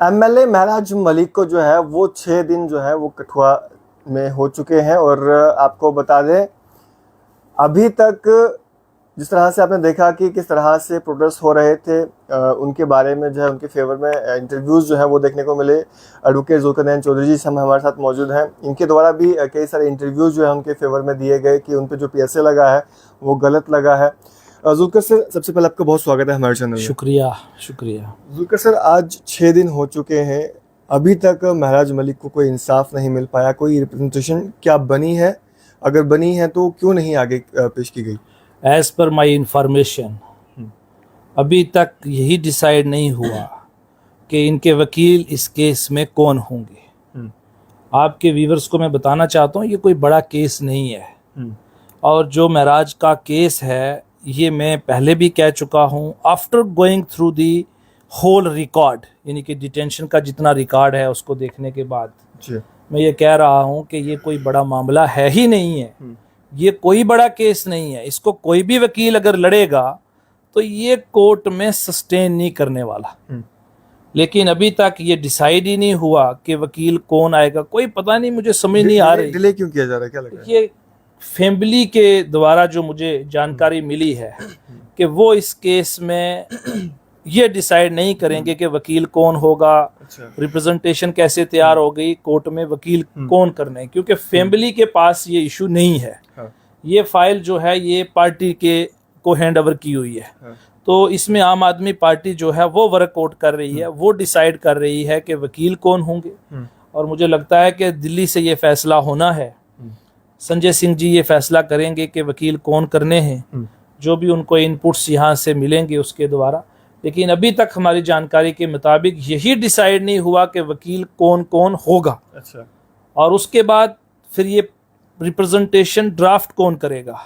MLA महराज मलिक को जो है वो 6 दिन जो है वो कठुआ में हो चुके हैं। और आपको बता दें, अभी तक जिस तरह से आपने देखा कि किस तरह से प्रोटेस्ट हो रहे थे, उनके बारे में जो है उनके फेवर में इंटरव्यूज़ जो है वो देखने को मिले। एडवोकेट जुल्करनैन चौधरी जी हमारे साथ मौजूद हैं। इनके द्वारा भी कई सारे इंटरव्यूज़ जो है उनके फेवर में दिए गए कि उन पे जो पीएसए लगा है वो गलत लगा है। जुल्कर सर, सबसे पहले आपका बहुत स्वागत है हमारे चैनल में। शुक्रिया शुक्रिया। जुल्कर सर, आज 6 दिन हो चुके हैं, अभी तक महराज मलिक को कोई इंसाफ नहीं मिल पाया, कोई रिप्रेजेंटेशन क्या बनी है? अगर बनी है तो क्यों नहीं आगे पेश की गई? एज पर माई इंफॉर्मेशन अभी तक यही डिसाइड नहीं हुआ कि इनके वकील इस केस में कौन होंगे। आपके व्यूवर्स को मैं बताना चाहता हूँ, ये कोई बड़ा केस नहीं है। और जो महराज का केस है ये मैं पहले भी कह चुका हूँ। After going through the whole record, यानी कि डिटेंशन का जितना रिकॉर्ड है उसको देखने के बाद मैं ये कह रहा हूँ कि ये कोई बड़ा मामला है ही नहीं है। ये कोई बड़ा केस नहीं है। इसको कोई भी वकील अगर लड़ेगा तो ये कोर्ट में सस्टेन नहीं करने वाला। लेकिन अभी तक ये डिसाइड ही नहीं हुआ कि वकील कौन आएगा। कोई पता नहीं, मुझे समझ नहीं आ रही। डिले क्यों किया जा रहा है, क्या लग रहा है? ये फैमिली के द्वारा जो मुझे जानकारी मिली है कि वो इस केस में ये डिसाइड नहीं करेंगे कि वकील कौन होगा। रिप्रेजेंटेशन कैसे तैयार हो गई, कोर्ट में वकील कौन करने, क्योंकि फैमिली के पास ये इशू नहीं है। ये फाइल जो है ये पार्टी के को हैंड ओवर की हुई है। तो इसमें आम आदमी पार्टी जो है वो वर्कआउट कर रही है, वो डिसाइड कर रही है कि वकील कौन होंगे। और मुझे लगता है कि दिल्ली से ये फैसला होना है। संजय सिंह जी ये फैसला करेंगे कि वकील कौन करने हैं, जो भी उनको इनपुट्स यहाँ से मिलेंगे उसके द्वारा। लेकिन अभी तक हमारी जानकारी के मुताबिक यही डिसाइड नहीं हुआ कि वकील कौन कौन होगा। अच्छा। और उसके बाद फिर ये रिप्रेजेंटेशन ड्राफ्ट कौन करेगा,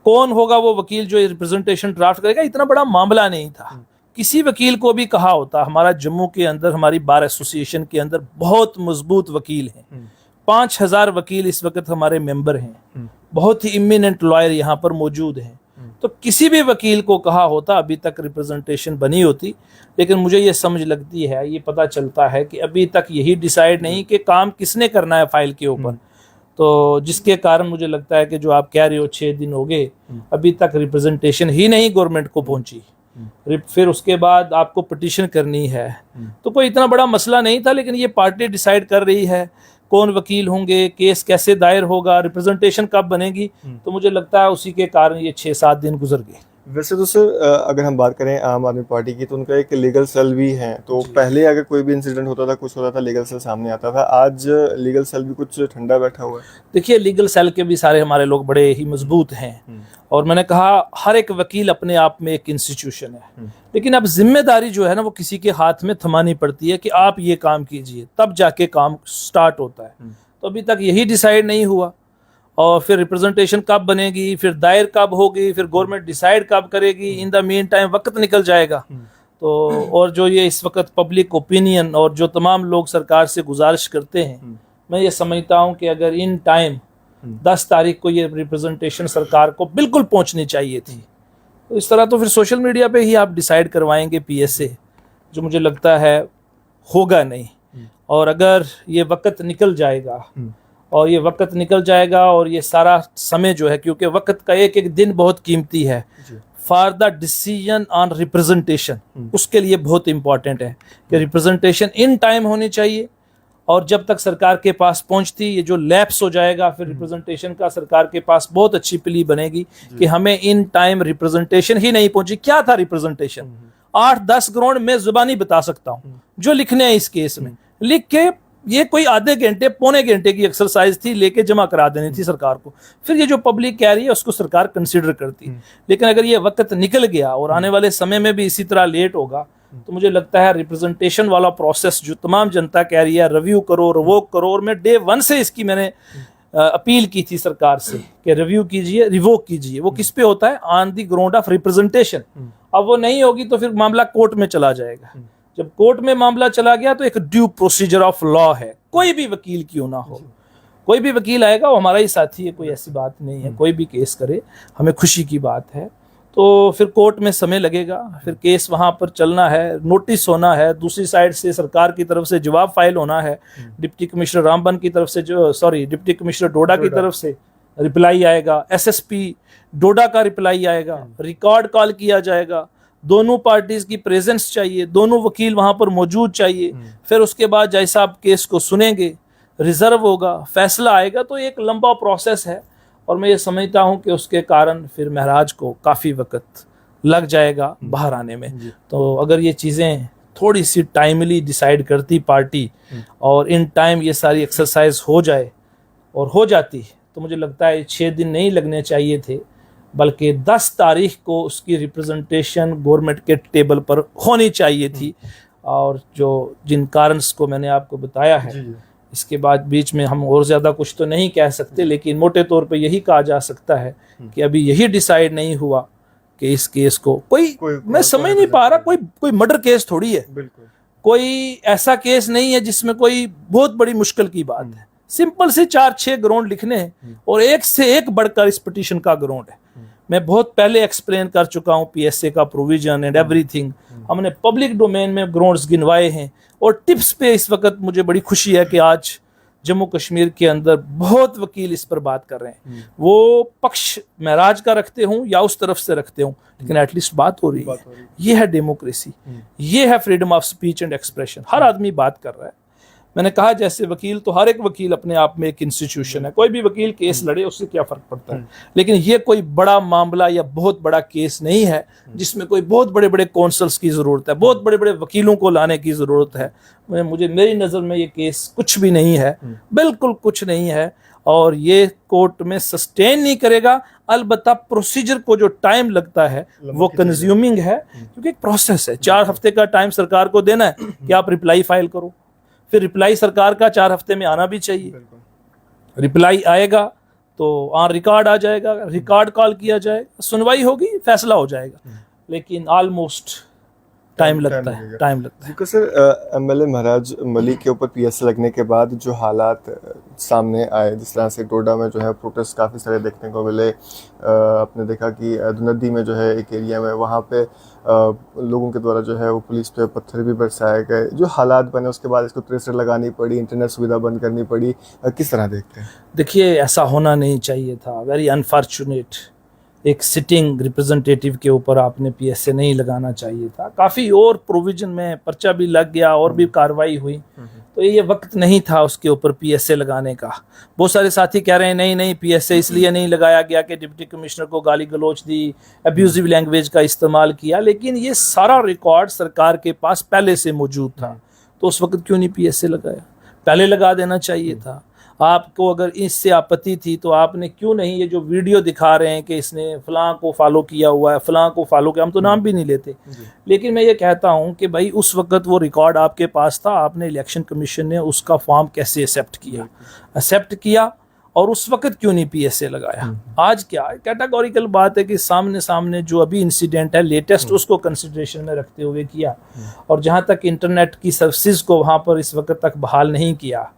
कौन होगा वो वकील जो रिप्रेजेंटेशन ड्राफ्ट करेगा। इतना बड़ा मामला नहीं था। किसी वकील को भी कहा होता। हमारा जम्मू के अंदर हमारी बार एसोसिएशन के अंदर बहुत मजबूत वकील हैं। 5000 वकील इस वक्त हमारे मेंबर हैं। बहुत ही इमिनेंट लॉयर यहाँ पर मौजूद हैं। तो किसी भी वकील को कहा होता, अभी तक रिप्रेजेंटेशन बनी होती। लेकिन मुझे ये समझ लगती है, ये पता चलता है कि अभी तक यही डिसाइड नहीं कि काम किसने करना है फाइल के ऊपर। तो जिसके कारण मुझे लगता है कि जो आप कह रहे हो 6 दिन हो गए, अभी तक रिप्रेजेंटेशन ही नहीं गवर्नमेंट को पहुंची। फिर उसके बाद आपको पिटीशन करनी है। तो कोई इतना बड़ा मसला नहीं था। लेकिन ये पार्टी डिसाइड कर रही है कौन वकील होंगे, केस कैसे दायर होगा, रिप्रेजेंटेशन कब बनेगी। तो मुझे लगता है उसी के कारण ये 6-7 दिन गुजर गए। वैसे तो सर, अगर हम बात करें आम आदमी पार्टी की, तो उनका एक लीगल सेल भी है। तो पहले अगर कोई भी इंसिडेंट होता था, कुछ होता था, लीगल सेल सामने आता था। आज लीगल सेल भी कुछ ठंडा बैठा हुआ है। देखिए, लीगल सेल के भी सारे हमारे लोग बड़े ही मजबूत हैं। और मैंने कहा हर एक वकील अपने आप में एक इंस्टीट्यूशन है। लेकिन अब जिम्मेदारी जो है ना वो किसी के हाथ में थमानी पड़ती है कि आप ये काम कीजिए, तब जाके काम स्टार्ट होता है। तो अभी तक यही डिसाइड नहीं हुआ। और फिर रिप्रेजेंटेशन कब बनेगी, फिर दायर कब होगी, फिर गवर्नमेंट डिसाइड कब करेगी। इन द मीन टाइम वक्त निकल जाएगा। तो और जो ये इस वक्त पब्लिक ओपिनियन और जो तमाम लोग सरकार से गुजारिश करते हैं, मैं ये समझता हूँ कि अगर इन टाइम 10 तारीख को ये रिप्रेजेंटेशन सरकार को बिल्कुल पहुँचनी चाहिए थी। तो इस तरह तो फिर सोशल मीडिया पे ही आप डिसाइड करवाएंगे पीएसए, जो मुझे लगता है होगा नहीं। और अगर ये वक्त निकल जाएगा और ये वक्त निकल जाएगा और ये सारा समय जो है, क्योंकि वक्त का एक एक दिन बहुत कीमती है for the decision on representation, उसके लिए बहुत इंपॉर्टेंट है कि रिप्रेजेंटेशन इन टाइम होनी चाहिए। और जब तक सरकार के पास पहुंचती ये जो लैप्स हो जाएगा, फिर रिप्रेजेंटेशन का सरकार के पास बहुत अच्छी प्ली बनेगी कि हमें इन टाइम रिप्रेजेंटेशन ही नहीं पहुंची। क्या था रिप्रेजेंटेशन? 8-10 करोड़ मैं जुबानी बता सकता हूं जो लिखने हैं इस केस में। लिख के ये कोई आधे घंटे पौने घंटे की एक्सरसाइज थी, लेके जमा करा देनी थी सरकार को। फिर ये जो पब्लिक कह रही है उसको सरकार कंसीडर करती है। लेकिन अगर ये वक्त निकल गया और आने वाले समय में भी इसी तरह लेट होगा, तो मुझे लगता है रिप्रेजेंटेशन वाला प्रोसेस जो तमाम जनता कह रही है रिव्यू करो, रिवोक करो, और मैं डे 1 से इसकी मैंने अपील की थी सरकार से कि रिव्यू कीजिए, रिवोक कीजिए। वो किस पे होता है? On the ground of representation. अब वो नहीं होगी तो फिर मामला कोर्ट में चला जाएगा। जब कोर्ट में मामला चला गया तो एक ड्यू प्रोसीजर ऑफ लॉ है, कोई भी वकील क्यों ना हो, कोई भी वकील आएगा वो हमारा ही साथी है, कोई ऐसी बात नहीं है। कोई भी केस करे, हमें खुशी की बात है। तो फिर कोर्ट में समय लगेगा, फिर केस वहां पर चलना है, नोटिस होना है, दूसरी साइड से सरकार की तरफ से जवाब फाइल होना है, डिप्टी कमिश्नर रामबन की तरफ से डिप्टी कमिश्नर डोडा की तरफ से रिप्लाई आएगा, एसएसपी डोडा का रिप्लाई आएगा, रिकॉर्ड कॉल किया जाएगा, दोनों पार्टीज की प्रेजेंस चाहिए, दोनों वकील वहां पर मौजूद चाहिए, फिर उसके बाद जज साहब केस को सुनेंगे, रिजर्व होगा, फैसला आएगा। तो एक लंबा प्रोसेस है और मैं ये समझता हूं कि उसके कारण फिर महराज को काफ़ी वक्त लग जाएगा बाहर आने में। तो अगर ये चीज़ें थोड़ी सी टाइमली डिसाइड करती पार्टी और इन टाइम ये सारी एक्सरसाइज हो जाए और हो जाती, तो मुझे लगता है 6 दिन नहीं लगने चाहिए थे, बल्कि 10 तारीख को उसकी रिप्रेजेंटेशन गवर्नमेंट के टेबल पर होनी चाहिए थी। और जो जिन कारणस को मैंने आपको बताया है, इसके बाद बीच में हम और ज़्यादा कुछ तो नहीं कह सकते, लेकिन मोटे तौर पे यही कहा जा सकता है कि अभी यही डिसाइड नहीं हुआ कि इस केस को कोई मैं समझ नहीं पा रहा, कोई मर्डर केस थोड़ी है, कोई ऐसा केस नहीं है जिसमें कोई बहुत बड़ी मुश्किल की बात है। सिंपल से 4-6 ग्राउंड लिखने हैं और एक से एक बढ़कर इस पिटीशन का ग्राउंड है। मैं बहुत पहले एक्सप्लेन कर चुका हूँ पीएसए का प्रोविजन एंड एवरीथिंग। हमने पब्लिक डोमेन में ग्राउंड्स गिनवाए हैं और टिप्स पे इस वक्त मुझे बड़ी खुशी है कि आज जम्मू कश्मीर के अंदर बहुत वकील इस पर बात कर रहे हैं। वो पक्ष महराज का रखते हूँ या उस तरफ से रखते हूँ, लेकिन एटलीस्ट बात हो रही है। ये है डेमोक्रेसी, ये है freedom of speech and expression. हर आदमी बात कर रहा है। मैंने कहा जैसे वकील, तो हर एक वकील अपने आप में एक इंस्टीट्यूशन है। कोई भी वकील केस लड़े, उससे क्या फर्क पड़ता है। लेकिन ये कोई बड़ा मामला या बहुत बड़ा केस नहीं है जिसमें कोई बहुत बड़े बड़े कौंसल्स की जरूरत है, बहुत बड़े बड़े वकीलों को लाने की जरूरत है। मुझे मेरी नज़र में ये केस कुछ भी नहीं है, बिल्कुल कुछ नहीं है, और ये कोर्ट में सस्टेन नहीं करेगा। अलबत्ता प्रोसीजर को जो टाइम लगता है वो कंज्यूमिंग है, क्योंकि एक प्रोसेस है। 4 हफ्ते का टाइम सरकार को देना है कि आप रिप्लाई फाइल करो, फिर रिप्लाई सरकार का 4 हफ्ते में आना भी चाहिए। रिप्लाई आएगा तो ऑन रिकॉर्ड आ जाएगा, रिकॉर्ड कॉल किया जाएगा, सुनवाई होगी, फैसला हो जाएगा। लेकिन ऑलमोस्ट टाइम लगता है। बिल्कुल सर, एमएलए महराज मलिक के ऊपर पीएसए लगने के बाद जो हालात सामने आए, जिस तरह से डोडा में जो है प्रोटेस्ट काफ़ी सारे देखने को मिले। आपने देखा कि नदी में जो है एक एरिया में, वहाँ पे लोगों के द्वारा जो है वो पुलिस पे पत्थर भी बरसाए गए। जो हालात बने उसके बाद इसको ट्रेसर लगानी पड़ी, इंटरनेट सुविधा बंद करनी पड़ी। किस तरह देखते हैं? देखिए, ऐसा होना नहीं चाहिए था। Very unfortunate. एक सिटिंग रिप्रेजेंटेटिव के ऊपर आपने पीएसए नहीं लगाना चाहिए था। काफ़ी और प्रोविजन में पर्चा भी लग गया और भी कार्रवाई हुई, तो ये वक्त नहीं था उसके ऊपर पीएसए लगाने का। बहुत सारे साथी कह रहे हैं नहीं पीएसए इसलिए नहीं लगाया गया कि डिप्टी कमिश्नर को गाली गलौज दी, अब्यूजिव लैंग्वेज का इस्तेमाल किया, लेकिन ये सारा रिकॉर्ड सरकार के पास पहले से मौजूद था। तो उस वक्त क्यों नहीं पीएसए लगाया? पहले लगा देना चाहिए था। आपको अगर इससे आपत्ति थी तो आपने क्यों नहीं ये जो वीडियो दिखा रहे हैं कि इसने फलां को फॉलो किया हुआ है, फलां को फॉलो किया, हम तो नाम भी नहीं लेते, लेकिन मैं ये कहता हूं कि भाई उस वक्त वो रिकॉर्ड आपके पास था, आपने इलेक्शन कमीशन ने उसका फॉर्म कैसे एक्सेप्ट किया और उस वक्त क्यों नहीं पीएसए लगाया? आज क्या कैटेगोरिकल बात है कि सामने जो अभी इंसिडेंट है लेटेस्ट, उसको कंसिडरेशन में रखते हुए किया। और जहां तक इंटरनेट की सर्विसेज को वहां पर इस वक्त तक बहाल नहीं किया,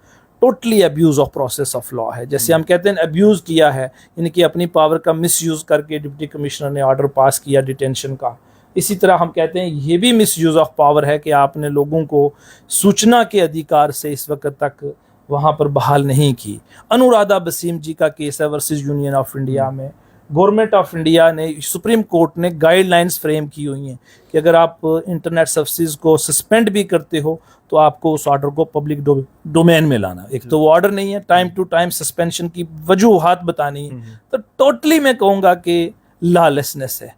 totally abuse of process of law है। जैसे हम कहते हैं अब्यूज किया है, इनकी अपनी पावर का मिसयूज करके डिप्टी कमिश्नर ने ऑर्डर पास किया डिटेंशन का। इसी तरह हम कहते हैं ये भी मिसयूज ऑफ पावर है कि आपने लोगों को सूचना के अधिकार से इस वक्त तक वहां पर बहाल नहीं की। अनुराधा बसीम जी का केस है वर्सेस यूनियन ऑफ इंडिया में। गवर्नमेंट ऑफ इंडिया ने, सुप्रीम कोर्ट ने गाइडलाइंस फ्रेम की हुई हैं कि अगर आप इंटरनेट सर्विसेज को सस्पेंड भी करते हो तो आपको उस ऑर्डर को पब्लिक डोमेन में लाना। एक तो वो ऑर्डर नहीं है, टाइम टू टाइम सस्पेंशन की वजूहात बतानी है। तो टोटली मैं कहूँगा कि लॉलेसनेस है,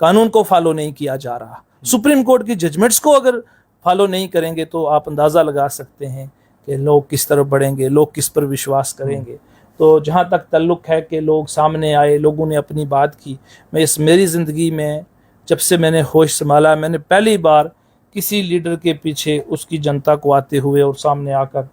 कानून को फॉलो नहीं किया जा रहा। सुप्रीम कोर्ट की जजमेंट्स को अगर फॉलो नहीं करेंगे तो आप अंदाज़ा लगा सकते हैं कि लोग किस तरफ बढ़ेंगे, लोग किस पर विश्वास करेंगे। तो जहाँ तक ताल्लुक़ है कि लोग सामने आए, लोगों ने अपनी बात की। मेरी ज़िंदगी में जब से मैंने होश संभाला, मैंने पहली बार किसी लीडर के पीछे उसकी जनता को आते हुए और सामने आकर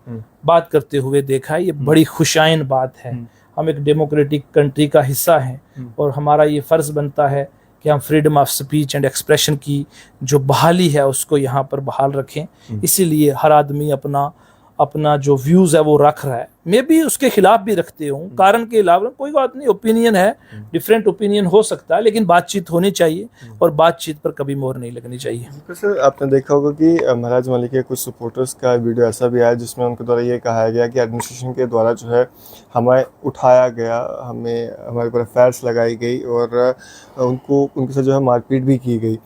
बात करते हुए देखा है। ये बड़ी खुशाइन बात है। हम एक डेमोक्रेटिक कंट्री का हिस्सा हैं और हमारा ये फ़र्ज़ बनता है कि हम freedom of speech and expression की जो बहाली है उसको यहाँ पर बहाल रखें। इसीलिए हर आदमी अपना अपना जो व्यूज है वो रख रहा है, मैं भी उसके खिलाफ भी रखते हूँ, कारण के अलावा कोई बात नहीं, ओपिनियन है, डिफरेंट ओपिनियन हो सकता है, लेकिन बातचीत होनी चाहिए और बातचीत पर कभी मोहर नहीं लगनी चाहिए। सर आपने देखा होगा कि महराज मलिक के कुछ सपोर्टर्स का वीडियो ऐसा भी आया जिसमें उनके द्वारा ये कहा गया कि एडमिनिस्ट्रेशन के द्वारा जो है हमें उठाया गया, हमें हमारे ऊपर एफआईआर लगाई गई और उनके साथ जो है मारपीट भी की गई।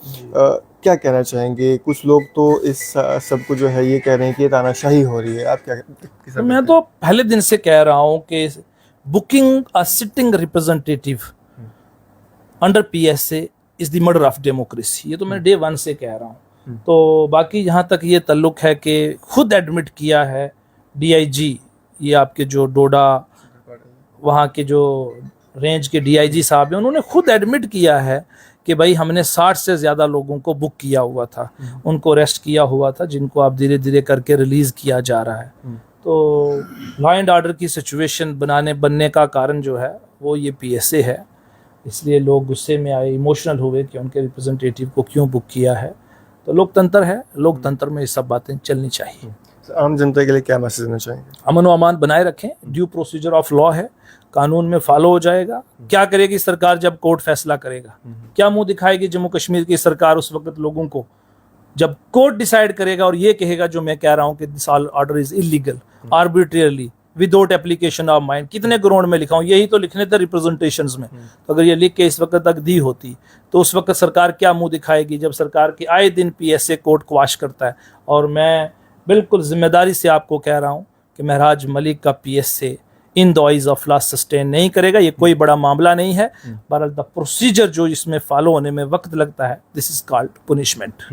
क्या कहना चाहेंगे? कुछ लोग तो इस सब को जो है ये कह रहे हैं कि ये तानाशाही हो रही है, आप क्या? मैं तो पहले दिन से कह रहा हूं कि booking a sitting representative under PSA is the murder of democracy, ये तो मैं डे 1 से कह रहा हूं। तो बाकी जहां तक ये ताल्लुक है कि खुद एडमिट किया है डीआईजी, ये आपके जो डोडा वहाँ के जो रेंज के डीआईजी साहब हैं, उन्होंने खुद एडमिट किया है कि भाई हमने 60 से ज़्यादा लोगों को बुक किया हुआ था, उनको अरेस्ट किया हुआ था, जिनको आप धीरे धीरे करके रिलीज़ किया जा रहा है। तो लॉ एंड ऑर्डर की सिचुएशन बनने का कारण जो है वो ये पीएसए है, इसलिए लोग गुस्से में आए, इमोशनल हुए कि उनके रिप्रेजेंटेटिव को क्यों बुक किया है। तो लोकतंत्र है, लोकतंत्र में ये सब बातें चलनी चाहिए। आम जनता के लिए क्या मैसेज देना चाहेंगे? अमन व अमान बनाए रखें, ड्यू प्रोसीजर ऑफ लॉ है, कानून में फॉलो हो जाएगा। क्या करेगी सरकार जब कोर्ट फैसला करेगा? क्या मुंह दिखाएगी जम्मू कश्मीर की सरकार उस वक्त लोगों को, जब कोर्ट डिसाइड करेगा और ये कहेगा जो मैं कह रहा हूं कि this order is illegal, arbitrarily, without application of mind. कितने ग्राउंड में लिखा हूं, यही तो लिखने थे रिप्रेजेंटेशंस में। तो अगर ये लिख के इस वक्त तक दी होती तो उस वक्त सरकार क्या मुंह दिखाएगी, जब सरकार के आए दिन पीएसए कोर्ट क्वाश करता है। और मैं बिल्कुल जिम्मेदारी से आपको कह रहा हूं कि महराज मलिक का PSA in the eyes of law sustain नहीं करेगा। ये कोई बड़ा मामला नहीं है, बहरहाल द प्रोसीजर जो इसमें फॉलो होने में वक्त लगता है, दिस इज कॉल्ड पनिशमेंट।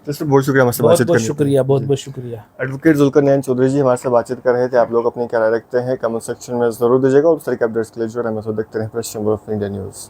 बहुत शुक्रिया हमसे बातचीत करने के लिए। शुक्रिया, बहुत बहुत शुक्रिया। एडवोकेट जुल्कर नैन चौधरी जी हमारे साथ बातचीत कर रहे थे। आप लोग अपनी क्या राय रखते हैं कमेंट सेक्शन में जरूर दीजिएगा और इस तरह के अपडेट्स के लिए जो है हमें देखते रहें fresh chamber of India news.